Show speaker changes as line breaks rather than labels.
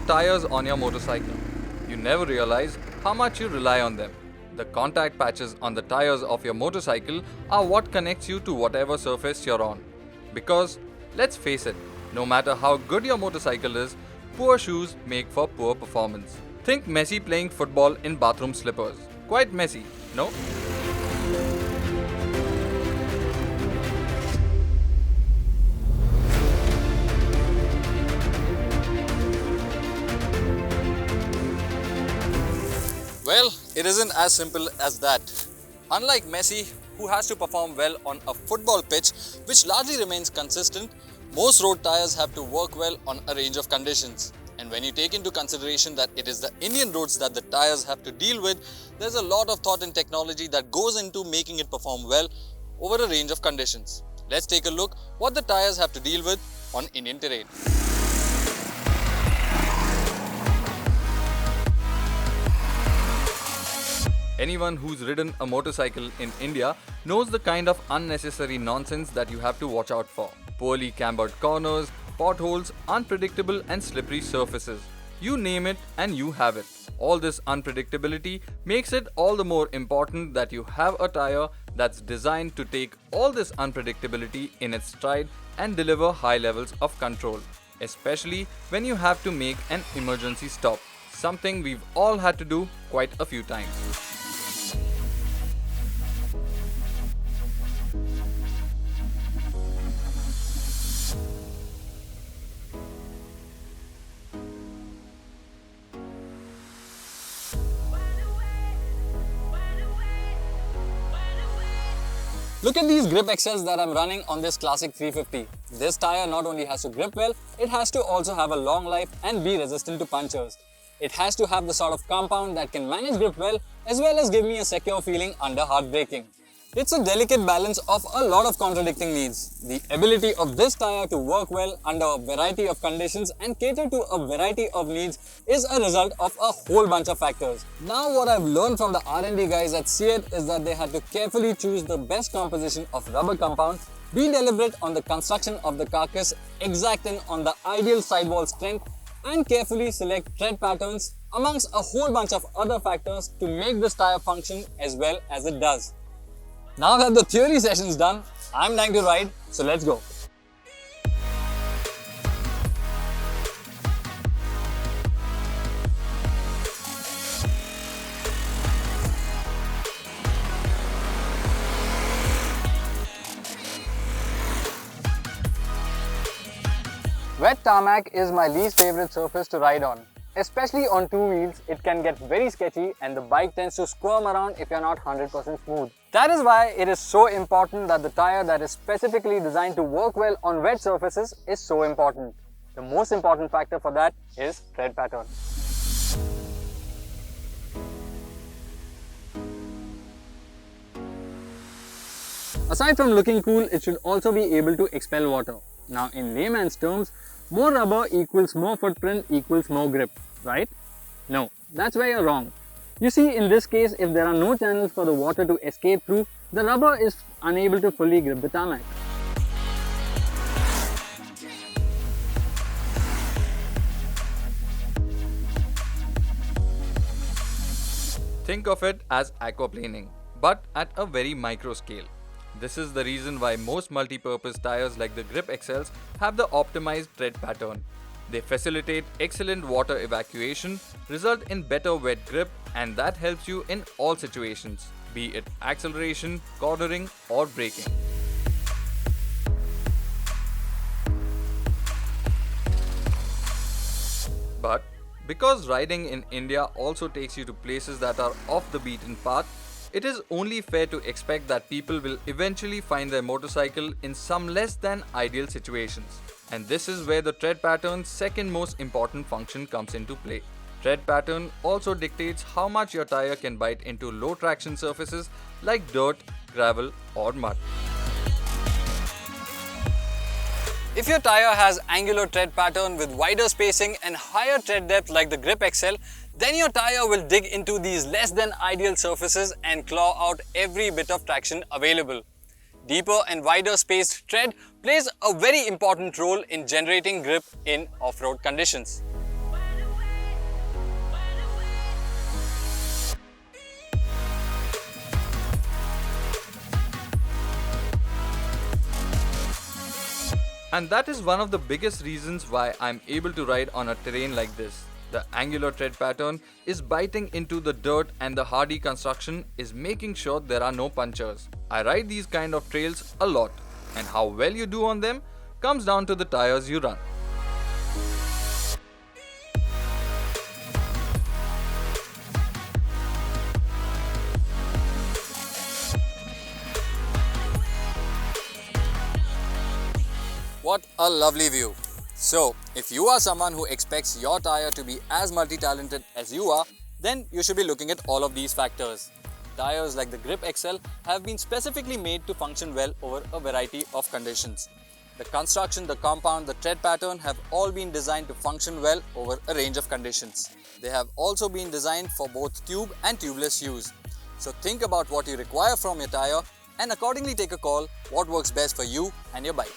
tires on your motorcycle. You never realize how much you rely on them. The contact patches on the tires of your motorcycle are what connects you to whatever surface you're on. Because, let's face it, no matter how good your motorcycle is, poor shoes make for poor performance. Think Messi playing football in bathroom slippers. Quite messy, no? Well, it isn't as simple as that. Unlike Messi, who has to perform well on a football pitch, which largely remains consistent, most road tires have to work well on a range of conditions. And when you take into consideration that it is the Indian roads that the tires have to deal with, there's a lot of thought and technology that goes into making it perform well over a range of conditions. Let's take a look what the tires have to deal with on Indian terrain. Anyone who's ridden a motorcycle in India knows the kind of unnecessary nonsense that you have to watch out for. Poorly cambered corners, potholes, unpredictable and slippery surfaces. You name it and you have it. All this unpredictability makes it all the more important that you have a tire that's designed to take all this unpredictability in its stride and deliver high levels of control, especially when you have to make an emergency stop, something we've all had to do quite a few times. Look at these Gripp XLs that I'm running on this classic 350. This tire not only has to grip well, it has to also have a long life and be resistant to punctures. It has to have the sort of compound that can manage grip well as give me a secure feeling under hard braking. It's a delicate balance of a lot of contradicting needs. The ability of this tire to work well under a variety of conditions and cater to a variety of needs is a result of a whole bunch of factors. Now what I've learned from the R&D guys at CEAT is that they had to carefully choose the best composition of rubber compound, be deliberate on the construction of the carcass, exacting on the ideal sidewall strength, and carefully select tread patterns amongst a whole bunch of other factors to make this tire function as well as it does. Now that the theory session's done, I'm dying to ride, so let's go. Wet tarmac is my least favorite surface to ride on. Especially on two wheels, it can get very sketchy and the bike tends to squirm around if you're not 100% smooth. That is why it is so important that the tire that is specifically designed to work well on wet surfaces is so important. The most important factor for that is tread pattern. Aside from looking cool, it should also be able to expel water. Now in layman's terms, more rubber equals more footprint equals more grip, right? No, that's where you're wrong. You see, in this case, if there are no channels for the water to escape through, the rubber is unable to fully grip the tarmac. Think of it as aquaplaning, but at a very micro scale. This is the reason why most multi-purpose tires like the Gripp XLs have the optimized tread pattern. They facilitate excellent water evacuation, result in better wet grip, and that helps you in all situations, be it acceleration, cornering or braking. But because riding in India also takes you to places that are off the beaten path, it is only fair to expect that people will eventually find their motorcycle in some less than ideal situations. And this is where the tread pattern's second most important function comes into play. Tread pattern also dictates how much your tire can bite into low traction surfaces like dirt, gravel or mud. If your tire has angular tread pattern with wider spacing and higher tread depth like the Gripp XL, then your tire will dig into these less than ideal surfaces and claw out every bit of traction available. Deeper and wider spaced tread plays a very important role in generating grip in off-road conditions.
And that is one of the biggest reasons why I'm able to ride on a terrain like this. The angular tread pattern is biting into the dirt and the hardy construction is making sure there are no punctures. I ride these kind of trails a lot, and how well you do on them comes down to the tires you run.
What a lovely view. So, if you are someone who expects your tire to be as multi-talented as you are, then you should be looking at all of these factors. Tires like the Gripp XL have been specifically made to function well over a variety of conditions. The construction, the compound, the tread pattern have all been designed to function well over a range of conditions. They have also been designed for both tube and tubeless use. So think about what you require from your tire and accordingly take a call what works best for you and your bike.